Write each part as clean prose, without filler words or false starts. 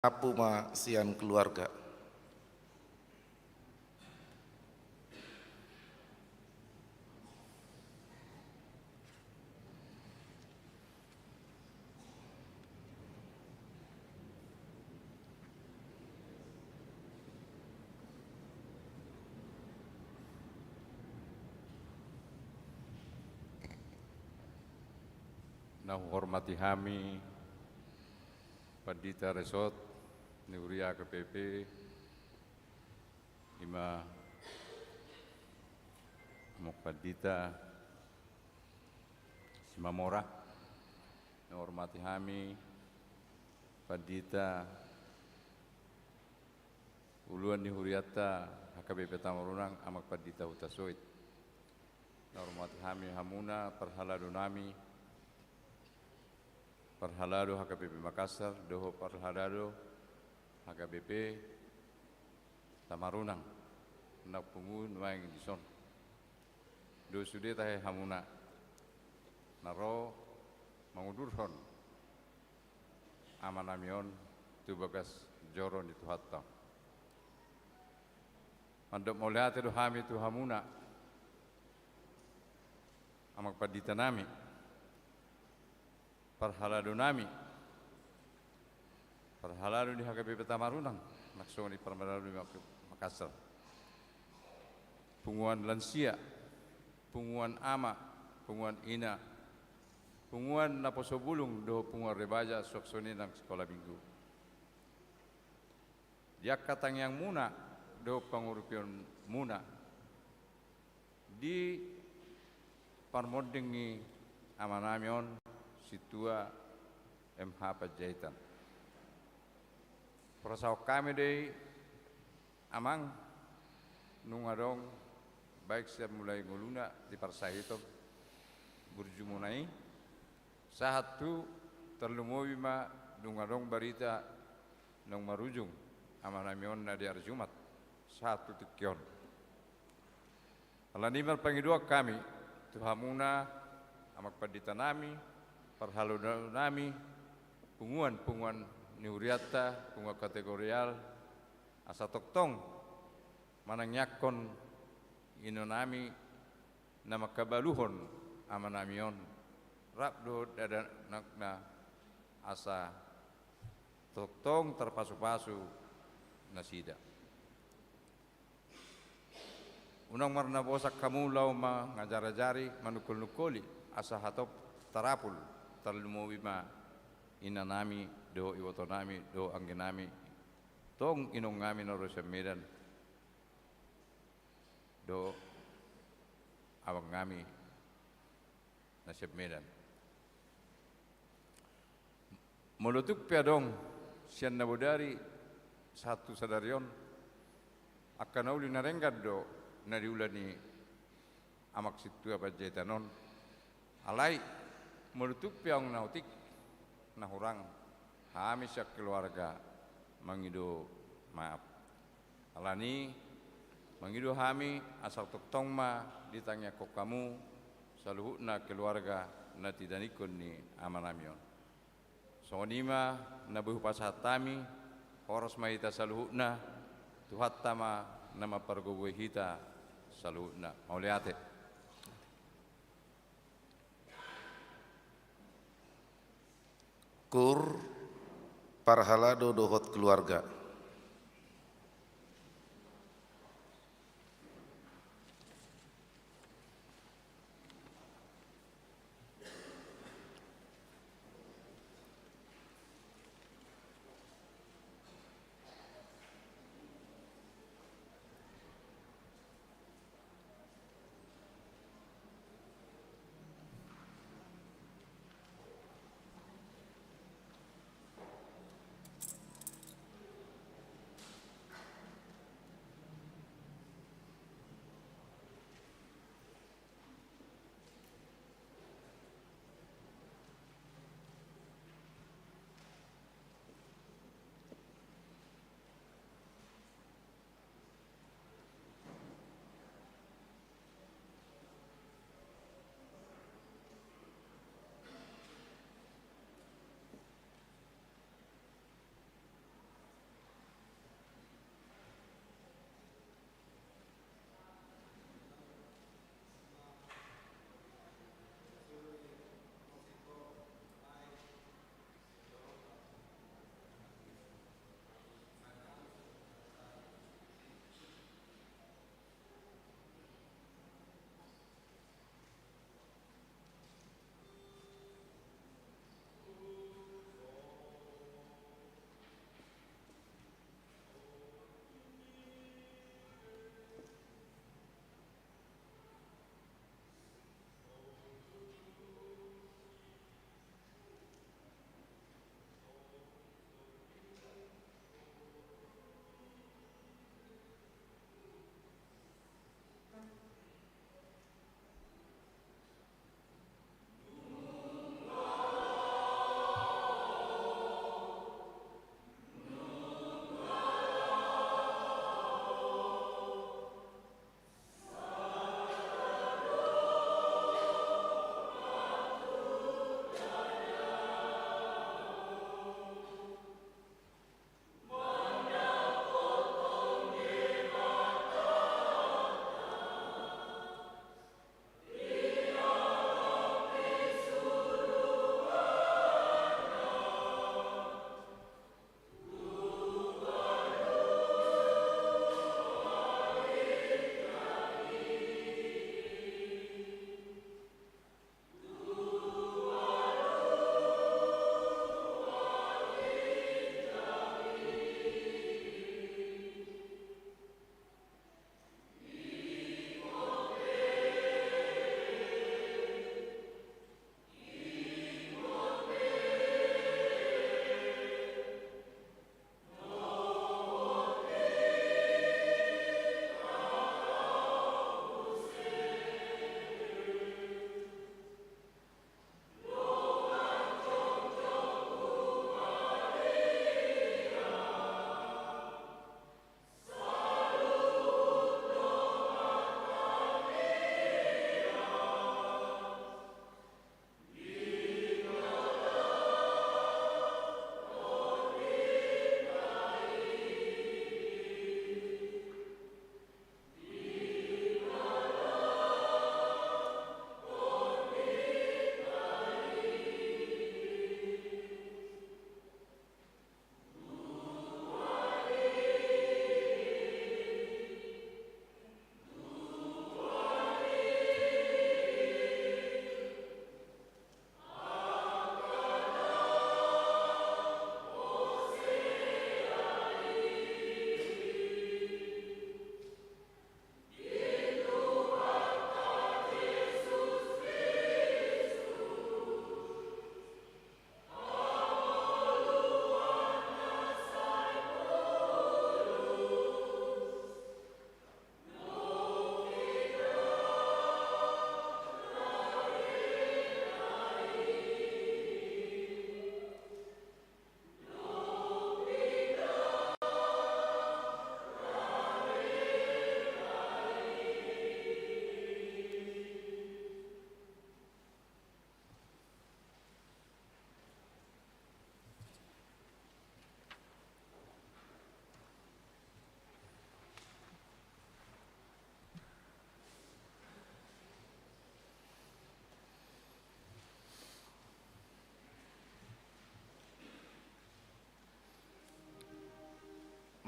Apuma sian keluarga. Na hormati kami Pandita Resort Niuria KPP Ima Amok Pandita Simamora. Na hormati kami Pandita Uluan Nihuriata HKBP Tamarunang Amak Pandita Hutasoit. Na hormati kami Hamuna Parhalado nami Parhalado HKBP Makassar, Doho Parhalado HKBP Tamarunang, nak pungu nuang dison. Do sude tahe hamuna, naro mangudurhon, amanamion tu bagas joron itu hatta. Mandop moliate do hami tu hamuna, amak padita nami. Parhalado nami, parhalado di HKBP Tamarunang, maksudnya di parhalado di Makassar. Punguan lansia, punguan ama, punguan ina, punguan naposobulung do punguan rebaja soksoni nang sekolah minggu. Diak katang yang muna do pangurupion muna di parmodengi amanamion Situa MH Panjaitan. Prasau kami dari amang nungadong baik saya mulai nguluna di parsahito burjumunai satu terlumowi ma nungadong barita nong marujung amanamion na di Arjumat satu tikion. Alanimal pangidua kami tuhamuna amak pandita nami parhalado nami punguan niuriata punguan kategorial asa toktong manangyakon inonami nama kabaluhon amanamion rapdo dada nakna asa toktong terpasu-pasu nasida. Unang marna bosak kamu lau ma ngajar-ajari manukul-nukuli asa hatop tarapul talumuwi ma inanami do iwotonami do anggenami tong inong ngami no Rosya Medan do awang ngami na Syed Medan. Mulutuk piadong siyan nabudari satu sadarion akan nauli narenggad do nariulani amak situa Panjaitanon alai mulutuk piang nautik nahurang kami syak keluarga mangido maaf alani mangido kami asal toktong ma ditanya kok kamu saluhutna keluarga na tidanikon ni amanamion sonima nabuh pasatami horos maita saluhutna tuhattama nama pargowe hita saluhutna mauliate. Kur parhalado dohot keluarga.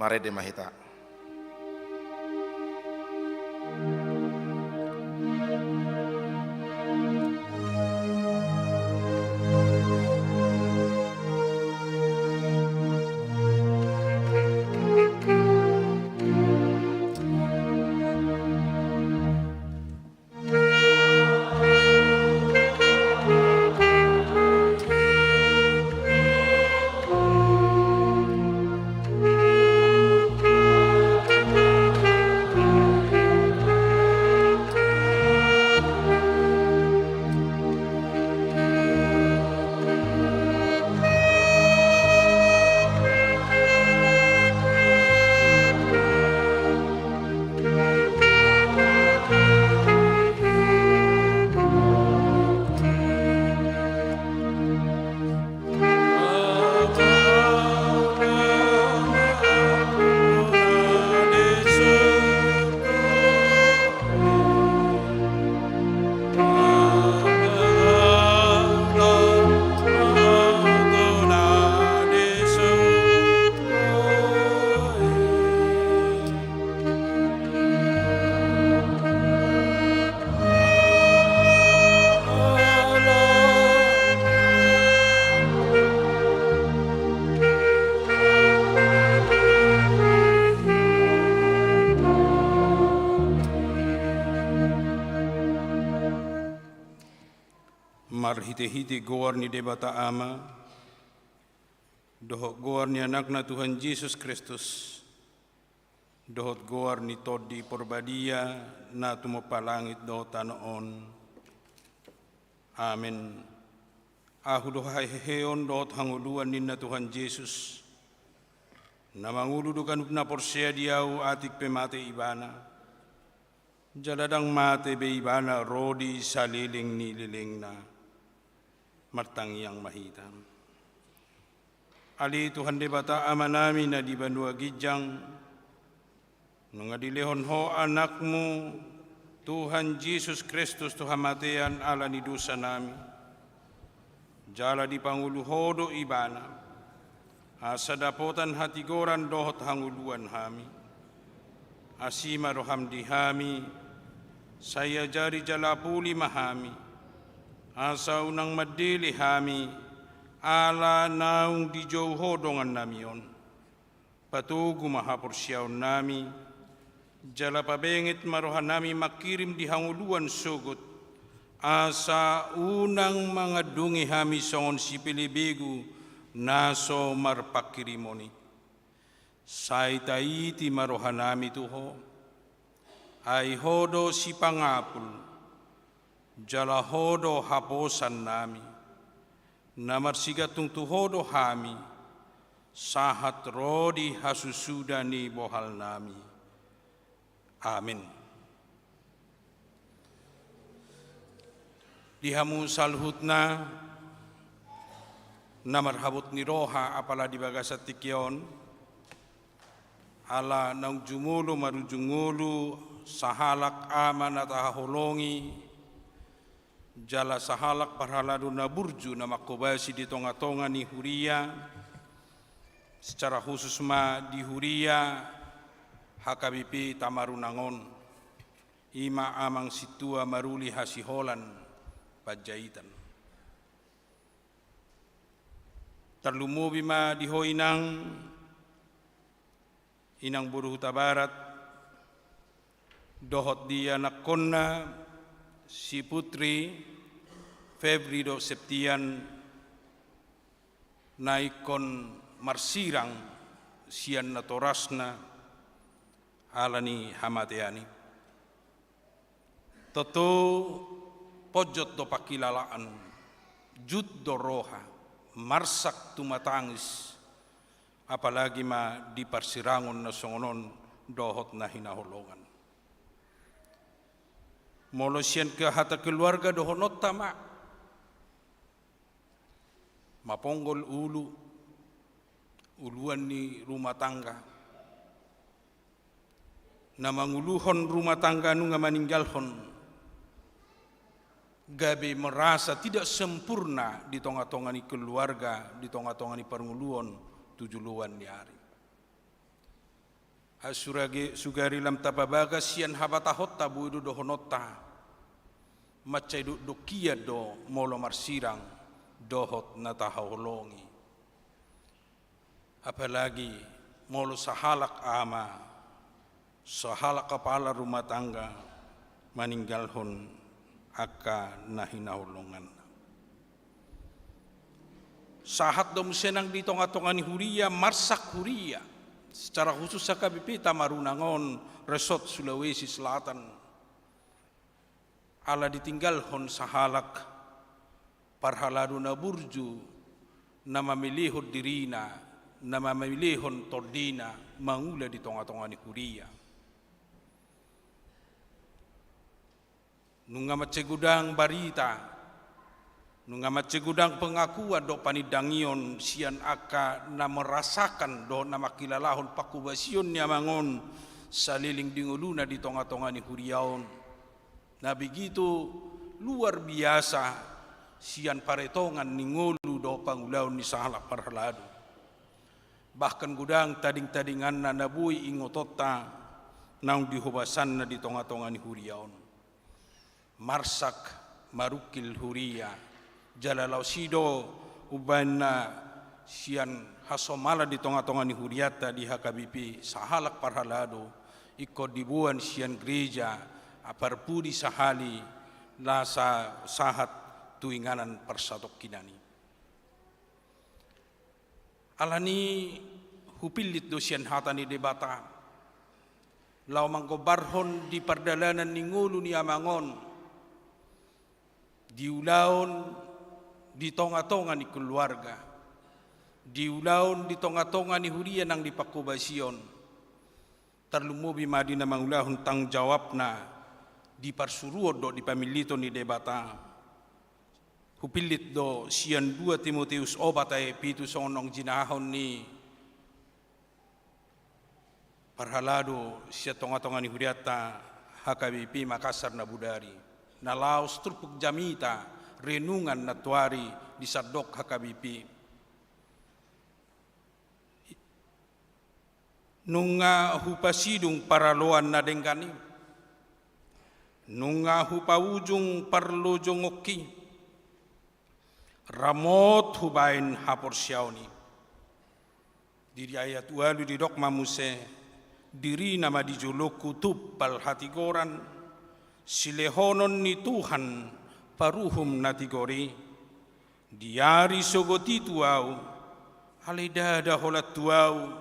Mare de Mahita. Marhite-hite goar ni debata ama, dohot goar ni anakna Tuhan Yesus Kristus, dohot goar ni todi porbadia na tumapalangit dohot tanoon. Amen. Ahu dohai heon dohot hanguluan ninna Tuhan Yesus, na manguludukan na porsea diau atik pemate ibana, jaladang mate be ibana rodi saliling ni liling na. Martangyang mahita. Ali Tuhan debata ama namin na di banua gijang, nung adilehon ho anakmu, Tuhan Yesus Kristus Tuhan matean ala ni dosa namin. Jala di panguluhodo ibana, asa dapotan hatigoran dohot hanguluan hami. Asima roham dihami, saya jari jalapuli mahami. Asa unang madili hami, ala naung di jauh hodongan namion. Patugu mahapursiaw nami, jala pabengit marohan nami makirim di hanguluan sugut. Asa unang mga dungi hami songon si Pilibigu, naso marpakirimoni. Saitaiti marohan nami tuho, ay hodo si pangapul. Jala hodo haposan nami, namarsigatong tuhodo hami, sahat rodi hasusudani bohal nami. Amin. Dihamu salhut na namarhabot ni roha apala di bagasat tikyon, ala nang jumulu marujungulu sahalak aman at aholongi, jala sahalak parhalado na burju na makubasi di tonga-tonga ni Huria, secara khusus ma di Huria, hakabipi tamarunangon, ima amang situa maruli hasiholan, pajaitan. Terlumubi ma di hoinang, inang buruhuta barat, dohot dia nakonna, si putri Fevrido Septian naikon marsirang sian na torasna alani hamateani. Toto pojot do pakilalaan, jud do roha, marsak tumatangis, apalagi ma di parsirangon na songonon dohot na hinaholongan. Molosian ke hata keluarga dohonot tama, maponggol uluan ni rumah tangga, na manguluhon rumah tangga nu nga maninggalhon, gabi merasa tidak sempurna di tonga-tonga ni keluarga, di tonga-tonga ni parnguluon tujuluan ni hari. Asurage sugari lam tababaga sian habata hotta buidu do honota. Macai do kia do molo marsirang dohot na tahaholongi. Apalagi molo sahalak ama, sahalak kepala rumah tangga meninggalhon aka nahinahulongan. Sahat dom senang di tonga-tonga ni huria marsak huria. Secara khusus sa KBP Tamarunangon Resort Sulawesi Selatan. Ala ditinggalhon sahalak parhalado na burju na mamilihon dirina, na mamilihon tordina mangula di tonga-tonga ni huria. Nunga macegudang barita, nunga macegudang pengakuan do panidangion sian aka na merasakan do na makilalahon pakubasion niya mangon saliling dinguluna di tonga-tonga ni huriaon. Na begitu luar biasa sian paretongan ningolu do pangulaon ni sahalak parhalado. Bahkan gudang tading-tadingan na nabui ingotota naung dihubasan na di tonga-tonga ni huriaon. Marsak marukil huria jalalau sido uban na sian hasomala di tonga-tonga ni huriata di HKBP sahalak parhalado ikut dibuan sian gereja aparpudi sahali lasa sahat tuinganan persatok kinani. Alani hupilit do sian hatani debata lau manggobarhon di perdalanan ningulu ni amangon diulaon di tonga-tonga ni keluarga, diulaon di tonga-tonga ni huria nang dipakubasion, terlumubi madi na mangulahon tang jawab na di parsuruod do di pamilito ni debata, hupilit do sian 2 Timoteus obat ay pitu sonong jinahon ni parhalado siya tonga-tonga ni huriata HKBP Makassar na budari. Nalaos trupuk jamita renungan natuari di sadok HKBP. Nunga hupasidung paraloan na denggani. Nunga hupawujung parlojong oki. Ramot hubain hapor siyauni. Diri ayat walu di dok mamuse. Diri nama di jolok kutub pal hatigoran. Silehonon ni Tuhan paruhum natigori diari sogoti tuau alidada holat tuau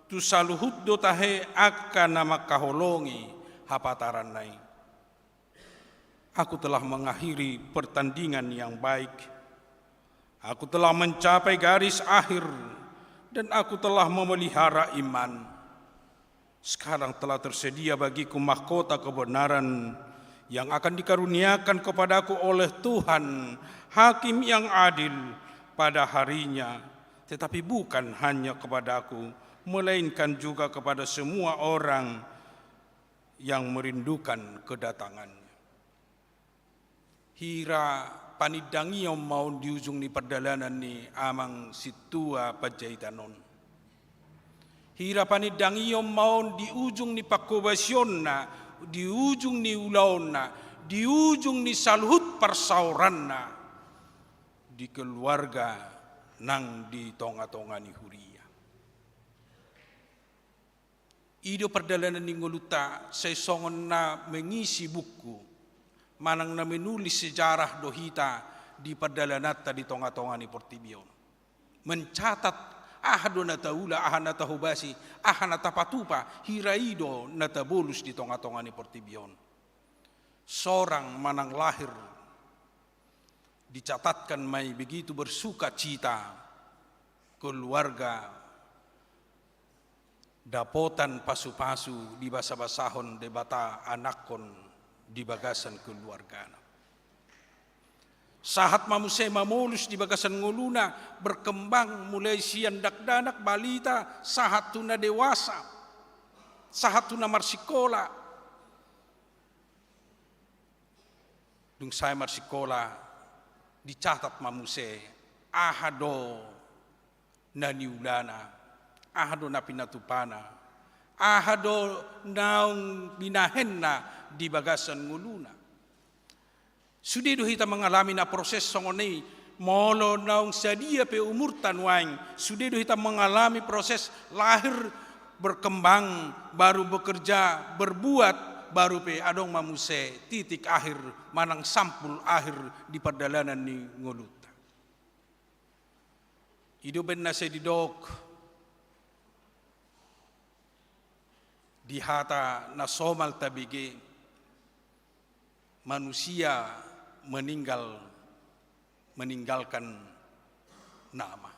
tu saluhut do tahe akka nama kaholongi hapataran nai. Aku telah mengakhiri pertandingan yang baik, aku telah mencapai garis akhir dan aku telah memelihara iman. Sekarang telah tersedia bagiku mahkota kebenaran yang akan dikaruniakan kepadaku oleh Tuhan, Hakim yang adil pada harinya, tetapi bukan hanya kepadaku, melainkan juga kepada semua orang yang merindukan kedatangannya. Hira panidangi yang mau di ujung ni perdalanan ni amang situa pajaitanon. Hira panidangi yang mau di ujung ni pakobasion na, di ujung ni ulaon na, di ujung ni saluhut persauran na, di keluarga nang di tonga-tonga ni huria. Ido perdalanan ni nguluta sesongon na mengisi buku, manang na menulis sejarah dohita di perdalanata di tonga-tonga ni Portibion. Mencatat ahado na taula, aha na tahubasi, aha na tapatupa, hiraido na tabolus di tonga-tonga ni Portibion. Seorang manang lahir dicatatkan may begitu bersuka cita keluarga dapotan pasu-pasu di basa-basahon debata anakon di bagasan keluarga. Sahat mamusay mamulus di bagasan nguluna berkembang mulai sian dakdanak balita sahat tuna dewasa, sahat tuna marsikola. Dung saya marsikola dicatat mamusay ahado na niulana, ahado na pinatupana, ahado naung binahenna di bagasan nguluna. Sudah kita mengalami na proses songoni molo naung sadia pe umur tanwaing. Sudah kita mengalami proses lahir berkembang, baru bekerja, berbuat, baru pe adong mamuse titik akhir manang sampul akhir di perjalanan ni nguluta. Hidupen na sa didok di hata na somal tabige manusia meninggalkan nama.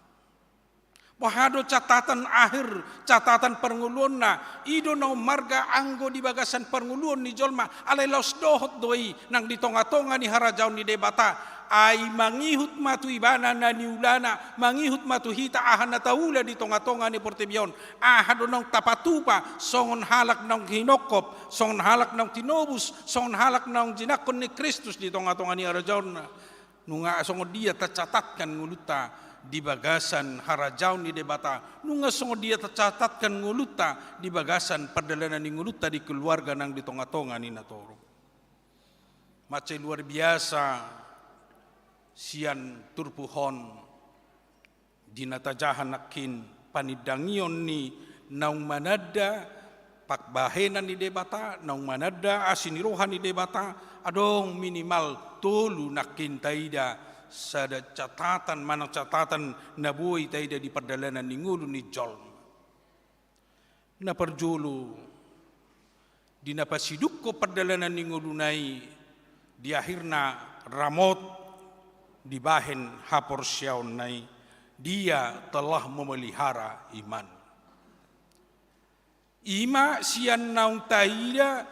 Wahado catatan akhir, catatan penguluan na ido na marga anggo di bagasan penguluan ni jolma alay laos dohot doi nang di tonga-tonga ni harajaw ni debata ay mangihut matu ibana na niulana mangihut matu hita ahan na taula di tonga-tonga ni Portebion ahado nang tapatupa songon halak nang hinokop songon halak nang tinobus songon halak nang jinakon ni Kristus di tonga-tonga ni harajaw na nunga songon dia tercatatkan nguluta di bagasan harajaw ni debata nunga songo dia tercatatkan nguluta di bagasan perjalanan ni nguluta di keluarga nang di tonga-tonga ni natoro. Macam luar biasa sian turpuhon di natajahan nakin panidangion ni naung manada pakbahenan ni debata naung manada asinirohan ni debata adong minimal tolu nakin taida sada catatan manang catatan nabuhi taida di perjalanan ni ngulu ni jol na perjulu di napasiduk ko perjalanan ni ngulu nai di akhirna ramot di bahen hapor syaun nai dia telah memelihara iman ima sian naung taida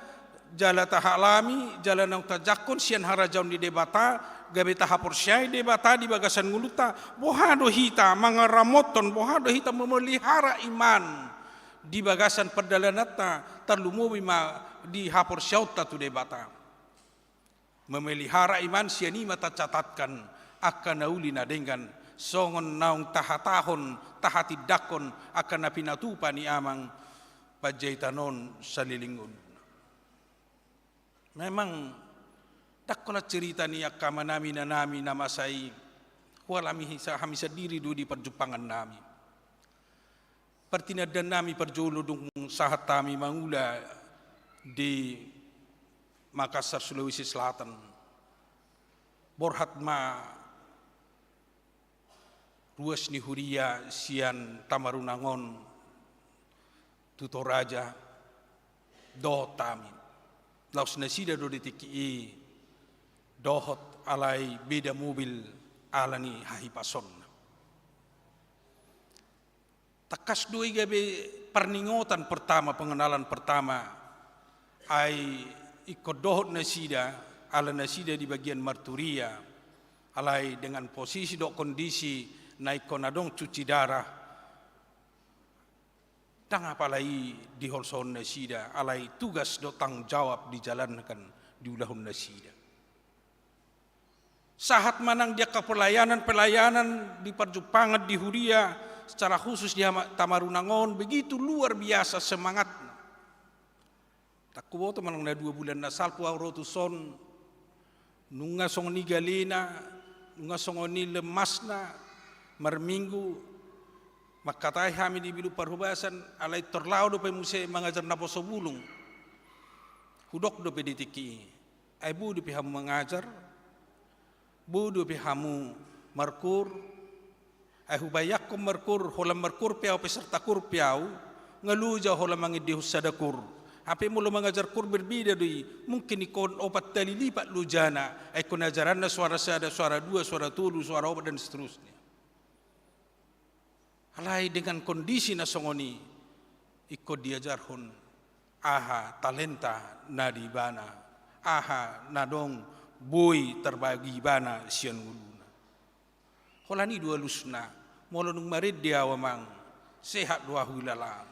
jala tahalami jala naung tajakon sian harajaun di debata gabe tahapor syai debata di bagasan nguluta bohado hita mangaramoton bohado hita memelihara iman di bagasan perdalanata terlumuwi ma di hapor syauta tu debata memelihara iman siani mata catatkan akan naulina dengan songon naung tahatahon tahatidakon akan napinatupa ni amang pajaitanon salilingun. Memang tak kala cerita ni akama nami na nami nama sai walami hami sadiri do di perjupangan nami pertinadan nami perjolo dung sahat tami mangula di Makassar Sulawesi Selatan borhat ma ruas ni huria sian tamarunangon tutoraja do tami laos nasida do ditiki dohot alai beda mobil alani hahipason. Takas doi gabe perningotan pertama pengenalan pertama ai ikut dohot nasida ala nasida di bagian marturia alai dengan posisi dok kondisi naik konadong cuci darah tang apalai di holson nasida alai tugas dok tanggung jawab dijalankan di ulahun nasida. Sahat manang dia ke pelayanan di perjupangan di Huria secara khusus di Tamarunangon begitu luar biasa semangat. Tak kuwoto manang na 2 bulan na salpu rotuson nunga songoni galena nunga songoni lemasna marminggu makatai kami di bilu perhubasan alai terlau do pe muse mengajar na poso bulung hudok do pe ditiki aibu do pe mengajar budu pihamu markur ahubayak ko markur holam markur piau peserta kur piau ngaluja holam mangidi husadakur ape mulo mengajar kur berbeda dui mungkin ikon opat tali lipat lujana ikon ajaran suara sada suara dua suara tulu suara opat dan seterusnya alai dengan kondisi nasongoni ikut diajarhun aha talenta nadibana aha nadong boy terbagi bana sian nguluna. Holani 2 lusna, molo nung marid dia wamang sehat 2 hulala.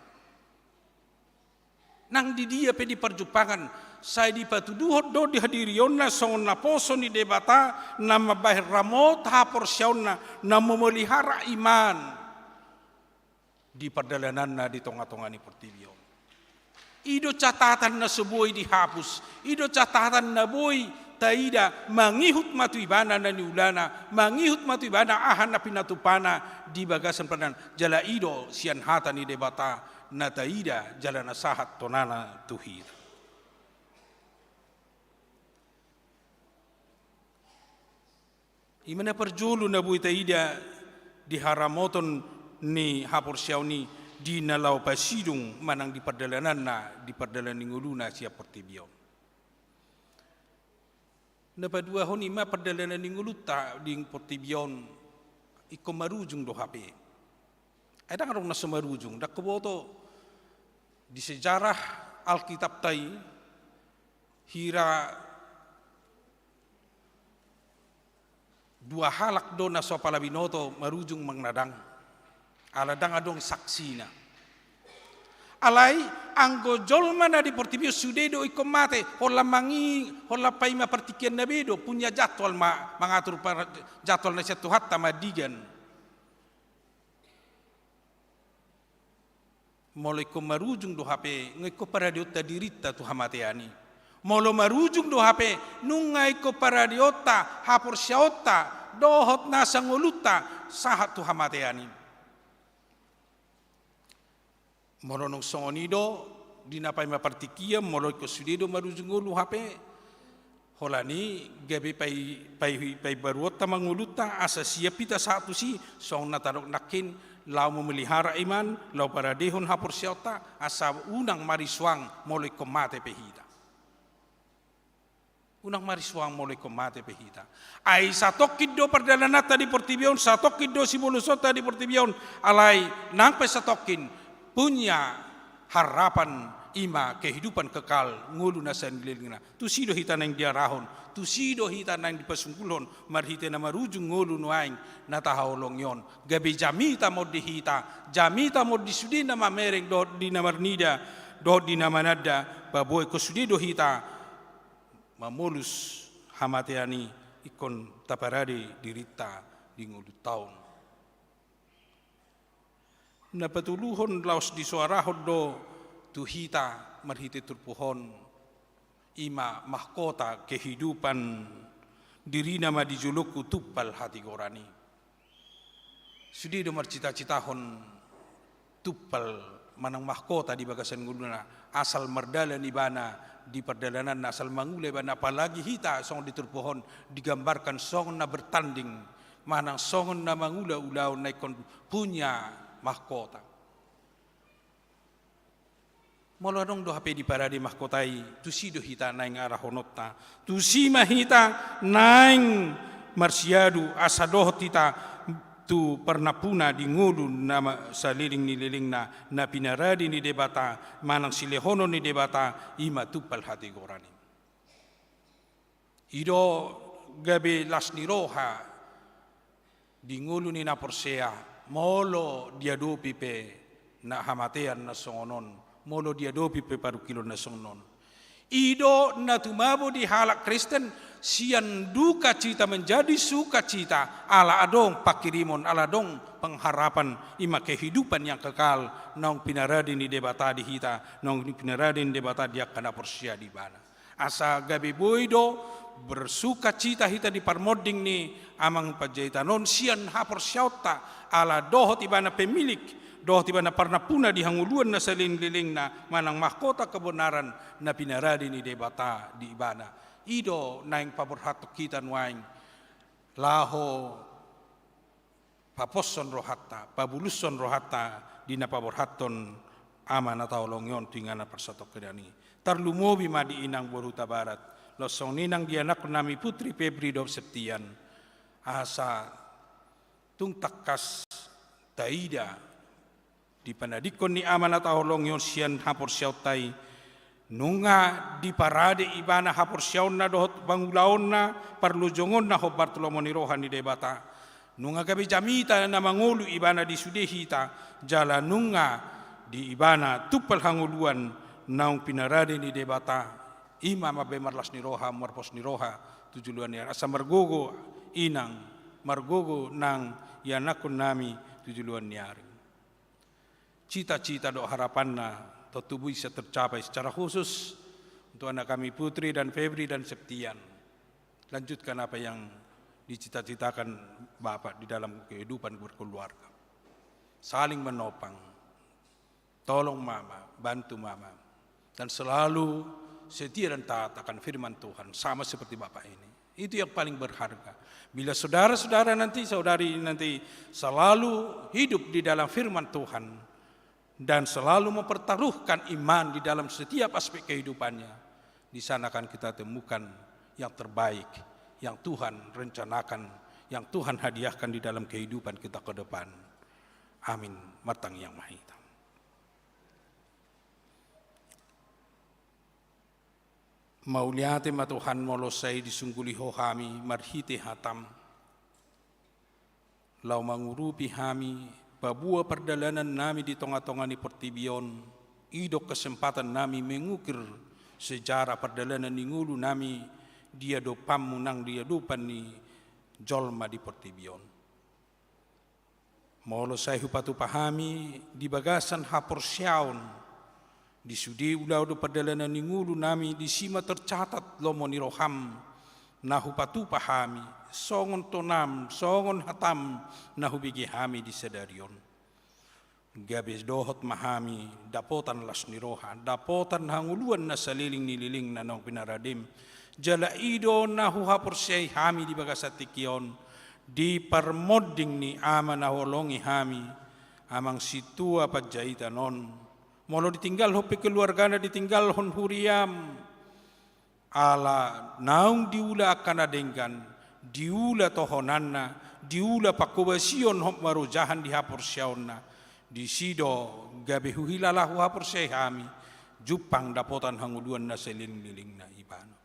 Nang di dia pe di perjupangan saya di patuduhot do dihadiri yonna songon na poso ni debata nama bahir ramot hapor syauna na memelihara iman di perjalanan na di tonga-tonga ni Portibion. Ido catatan na sebuah dihapus. Ido catatan na boy taida mangihut matu ibana na niulana, mangihut matu ibana ahan na pinatupana di bagasan peranan. Jala ido sian hata ni debata na taida jala na sahat tonana tuhir. Imana perjulu na boy taida di haramoton ni hapor siaw ni di nalau pasidung manang di perdalanan na di perdalanan nguluna siap pertibion. Napadua hon ima perdalanan nguluta di pertibion iko marujung do HP. Ada ngarong na semarujung dak keboto di sejarah Alkitab tai hira dua halak do na sopala binoto marujung mangnadang. Aladang adong saksina. Alai anggo jolma na di portibio sudedo iko mate hola mangi hola paima partikian na bedo punya jadwal mengatur jadwal na satu hatta madigan. Mulai ko marujung do HP ngiko paradiota dirita tu hamateani. Molo marujung do HP nungai ko paradiota hapor siota dohot na sanguluta sahat tu hamateani. Moronong songonido dinapay mapartikia moloy ko sudido marujungulu HP holani gabi pay baruot ta manguluta asa siapita satu si song natarok nakin lau memelihara iman lau paradehon hapor siota asa unang mariswang moloy ko mate pehita unang mariswang moloy ko mate pehita ay satokid do perdalanat tadi portibion satokid do sibulusot tadi portibion alay nang pesatokin punya harapan ima kehidupan kekal ngulu nasan lilingna tu sido hita nang dia rahon tu sido hita nang dipasungkulon marhite na marujung ngulu nuaing natahawlong yon gabi jamita mod dihita jamita mod disudina mamereng do di namarnida do di namanada baboy ko sudido hita mamulus hamateani ikon taparade dirita di ngulu taon. Napatuluhon laos di suarahod do tuhita marhite turpuhon ima mahkota kehidupan diri nama dijuluku tuppal hati gorani. Sudi do marcita-citahon tuppal manang mahkota di bagasan guluna asal merdalan ibana di perdalanan asal mangule bana apalagi hita song diturpuhon digambarkan song na bertanding manang song na mangula ulau naikon punya mahkota. Molodong do HP di parade mahkotai tu si do hita naing arahonota tu si mahita naing marsiadu asadoh tita tu pernapuna di ngulu nama saliling ni liling na pinaradi ni debata manang silehono ni debata ima tupal hati gorani. Ido gabe las ni roha di ngulu ni naporsea molo diadopi pe na hamatean na songonon molo diadopi pe parukilo na songonon ido na tumabo di halak Kristen sian duka cita menjadi sukacita ala adong pakirimon ala dong pengharapan ima kehidupan yang kekal nong pinaradi ni debata di hita nong pinaradi ni debata dia kana porsia di bana asa gabi boido bersuka cita hita di parmoding ni amang pajaita non sian hapor syauta ala dohot ibana pemilik dohot ibana parnapuna di hanguluan na salin-liling na manang mahkota kebenaran na pinaradi ni debata di ibana ido naing paborhatok kita nuaing laho paposon rohatta pabuluson rohatta di na paborhaton ama na taolong yon tingana persatok kedani tarlumobi madi inang boruta barat losong ninang dianak nami putri Febri do Septian asa tung takas taida di panadikon ni amanat aholong yon sian hapor syautai nunga di parade ibana hapor syauna dohot bangulaon na parlujongon na ho Bartolomeo ni rohan ni debata nunga gabi jamita na mangulu ibana di sudehita jala nunga di ibana tupal hanguluan naung pinarade ni debata ima mabe marlas ni roha marpos ni roha tujuluan ya asa margogo inang margogo nang yanakun nami tujuluan niari cita-cita do harapan na atau tubuh bisa tercapai secara khusus untuk anak kami Putri dan Febri dan Septian. Lanjutkan apa yang dicita-citakan Bapak di dalam kehidupan berkeluarga. Saling menopang, tolong Mama, bantu Mama, dan selalu setia dan taat akan firman Tuhan, sama seperti Bapak ini. Itu yang paling berharga. Bila saudara-saudara nanti, saudari nanti selalu hidup di dalam firman Tuhan dan selalu mempertaruhkan iman di dalam setiap aspek kehidupannya, di sana akan kita temukan yang terbaik, yang Tuhan rencanakan, yang Tuhan hadiahkan di dalam kehidupan kita ke depan. Amin. Matang yang Maha Hitam. Mauliate ma Tuhan molosai disungguli ho kami marhite hatam. Lau mangurupi kami babua perjalanan nami di tengah-tengah ni pertibion. Idok kesempatan nami mengukir sejarah perjalanan ni ngulu nami dia do pamunang dia dupan ni jolma di pertibion. Molosai hupatu pahami di bagasan hapor syaun. Di sudi ulau do perjalanan ningulu nami di sima tercatat lomo ni roham nahu patu pahami songon tonam songon hatam nahu bigi hami di sedarion gabes dohot mahami dapotan las ni roha dapotan hanguluan na saliling nililing na nong pinaradim jala ido nahu hapor syai hami di bagasatikion di parmoding ni ama naholongi hami amang situa pajjaitanon molo ditinggal hope keluargana ditinggal hon huriam ala naung diula akan adenggan diula tohonanna diula pakobasion hop marujahan di hapor syaonna di sido gabe huhilalah hapor syahami jupang dapotan hanguluan na seliling-liling na ibano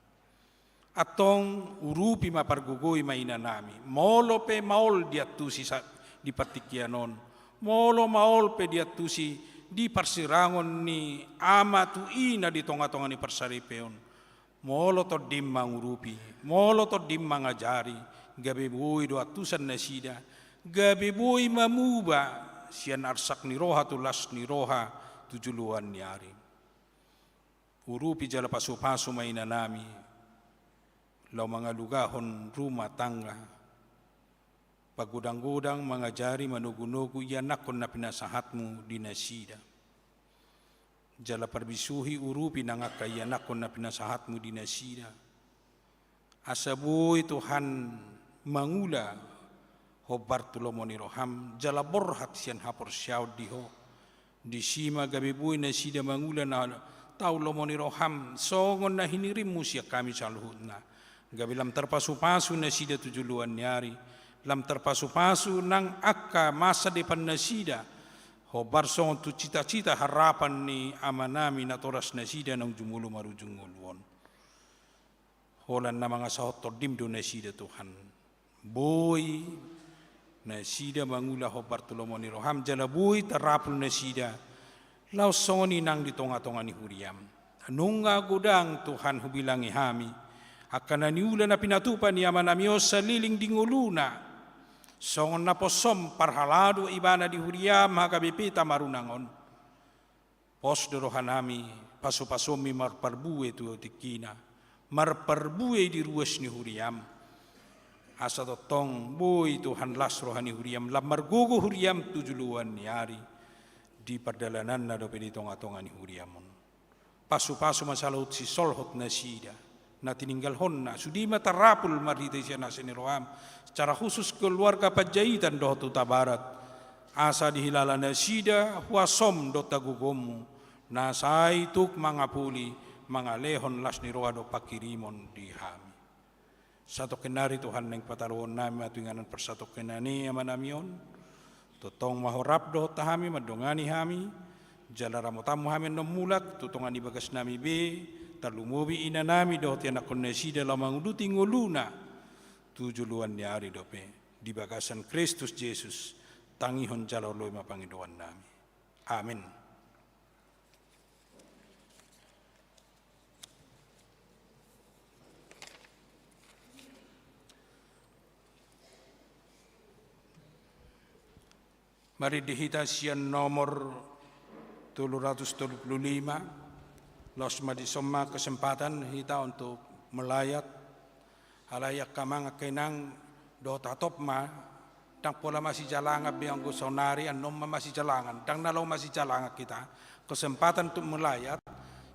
atong urupi mapargugoi maina nami molo pe maol diatusi di patikianon molo maol pe diatusi di parsirangon ni ama tu ina di tonga-tonga ni persaripeon molo to dimmang urupi molo to dimmang ajari gabe bui do atusan nasida gabe bui mamuba sian arsak ni roha tulas ni roha tujuluan ni ari urupi jala pasu-pasu maina nami lau mga lugahon rumah tangga pagudang-gudang mangajari manugu-nugu yanakon na pinasahatmu di nasida. Jala parbisuhi urupi nangaka yanakon na pinasahatmu di nasida. Asabuy Tuhan mangula ho Bartolomo ni Roham jala borhat sian hapor syaud diho. Di sima gabibuy nasida mangula na tau lomo ni Roham songon na hinirimu siya kami saluhut na. Gabilam terpasu-pasu nasida tujuluan nyari. Lam terpasu-pasu nang akka masa depan nasida ho barsong tu cita-cita harapan ni amanami na toras nasida nang jumulu marujungulwon holan na mga sahot tordim do nasida Tuhan boy nasida mangula ho Bartolomo ni Roham jala boy tarapul nasida law songoni nang di tonga-tonga ni huriam anunga gudang Tuhan hubilangi hami akan naniula na pinatupan ni amanami o saliling dinguluna songon na posom parhalado ibana di huriam hakabipita marunangon pos dorohanami paso-pasomi marparbue tu tikina marparbue di ruas ni huriam asa totong boy Tuhan las rohani huriam lam margugu huriam tujuluan ni ari di perdalanan na do pedi tonga-tonga ni huriamon paso-paso masalahut si solhot nasida na tininggal hon na sudi matarapul marhita siya na siniroham secara khusus keluarga Pajaitan doh tuta barat asa dihilala nasida huasom do tagugomu nasai tuk mangapuli mangalehon las niroha do pakirimon di hami satu kenari Tuhan neng pataruon nami atuinganan persatu kenani amanamion totong mahorap do tahami madongani hami jalara motamu hami nomulat tutongani bagas nami be talumubi ina nami do tiana konnesida lamang uduti nguluna tujuluan ni ari dope di bagasan Kristus Yesus tangihon jaloloy mapangiduan nami amin. Mari dihita sian nomor los madisoma kesempatan kita untuk melayat halayak kamang kenang do tatop ma dang pola masih jalangan biang gusonari anom masih jalangan dang nalau masih jalangan kita kesempatan untuk melayat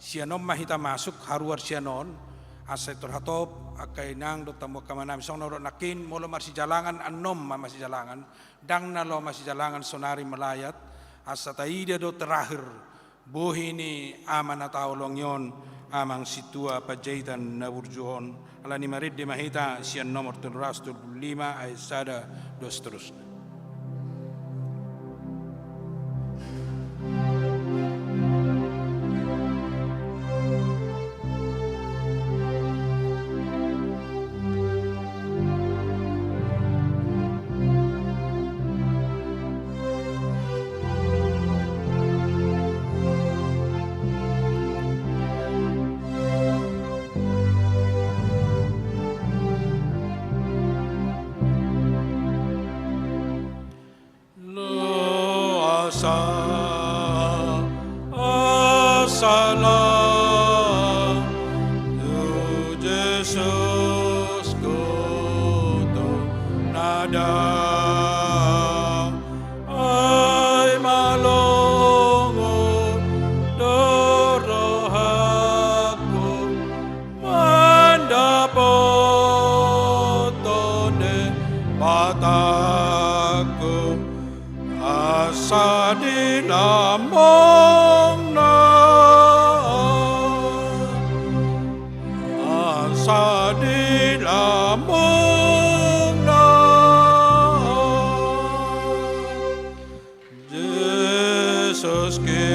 sianom mahita masuk haruar sianon asetor hatop akainang do tamu kamanam song noro nakin molo masih jalangan anom masih jalangan dang nalau masih jalangan sonari melayat asataida do terakhir bohini amana taolong yon amang situa pajaitan naburjuhon alani marid di mahita sian nomor 305 ayat sada dos seterusnya. Salam tu Jesus kutu nada ay malongo dorohaku mandapotone bataku asa di lamong na asa di lamong na Jesus ki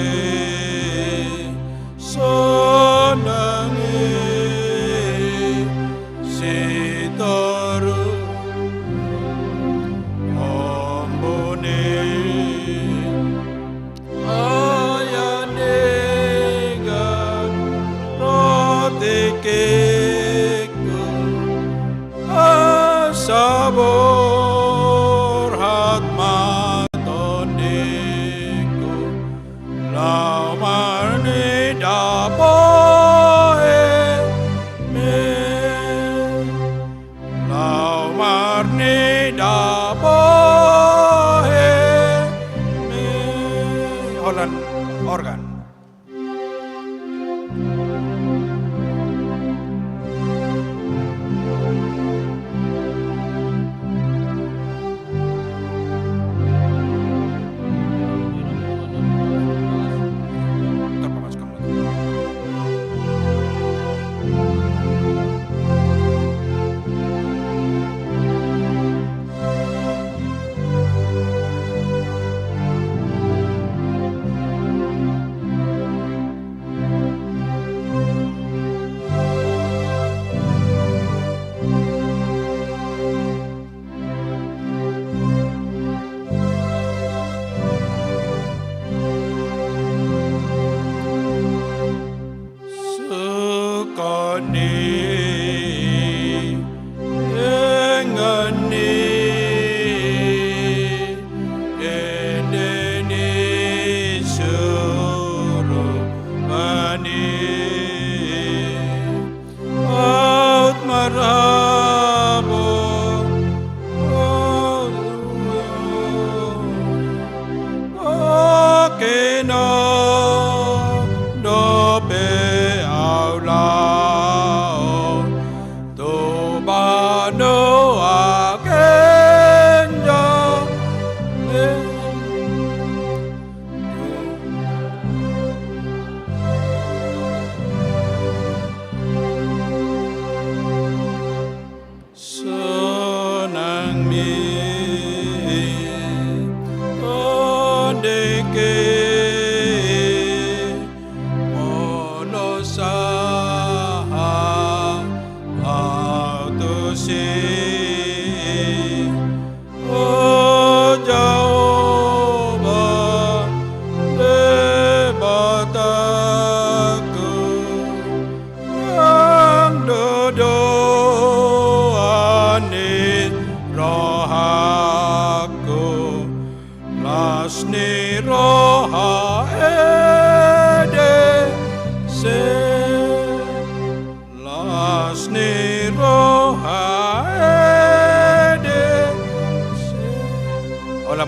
sonangi si toru sabor hatmatoniku lamar ni dapoe me lamar ni dapoe me Holland organ.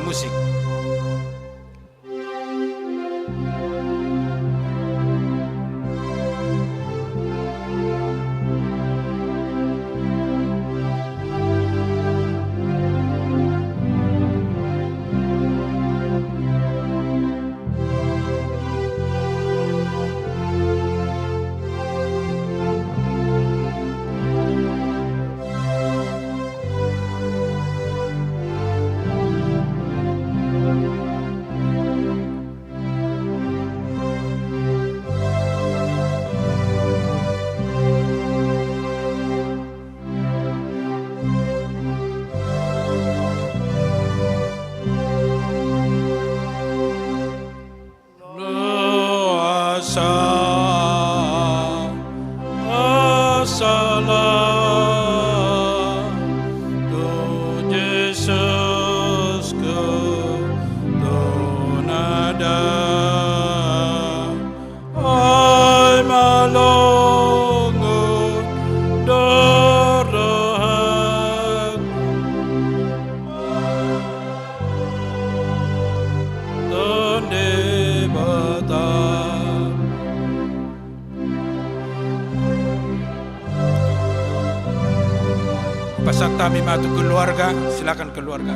musik. Pasang kami matu keluarga, silakan keluarga.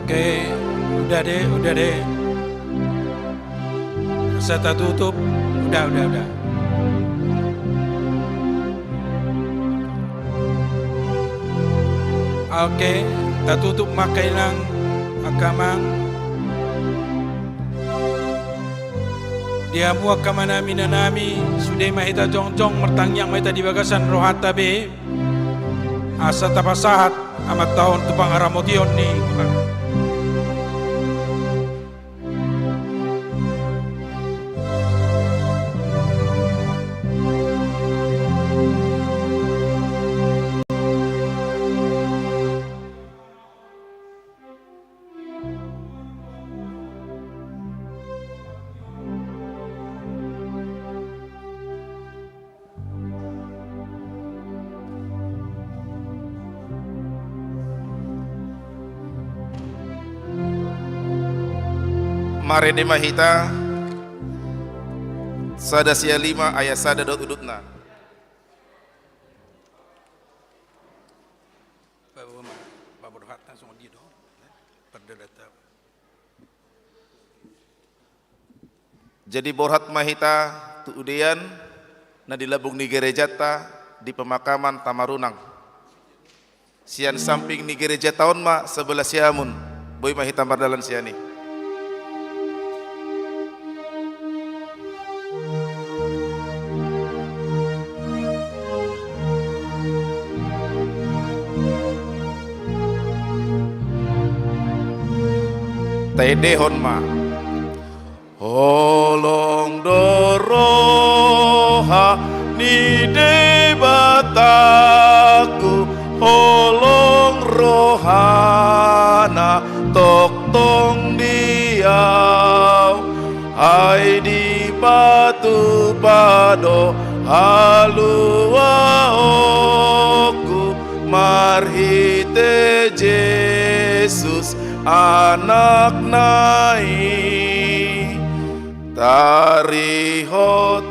Oke, udah deh. Saya tutup, udah. Oke, kita tutup makailang akamang. Dia muak kamana minanami, sudah mahita jong mertangyang mahita di bagasan rohata be. Asa tapasahat amat tahun tupang aramotion ni. Mare de mahita sada sia 5 ayat sada dot udutna. Jadi borhat mahita tu udean na dilabung ni gereja ta di pemakaman Tamarunang. Sian samping ni gereja tahun ma sebelah siamun boy mahita mardalan siani. Taidehon ma holong doroha ni debataku holong rohana tok tong diau ai di batu pado halua oku marhite Jesus anak nai tarihot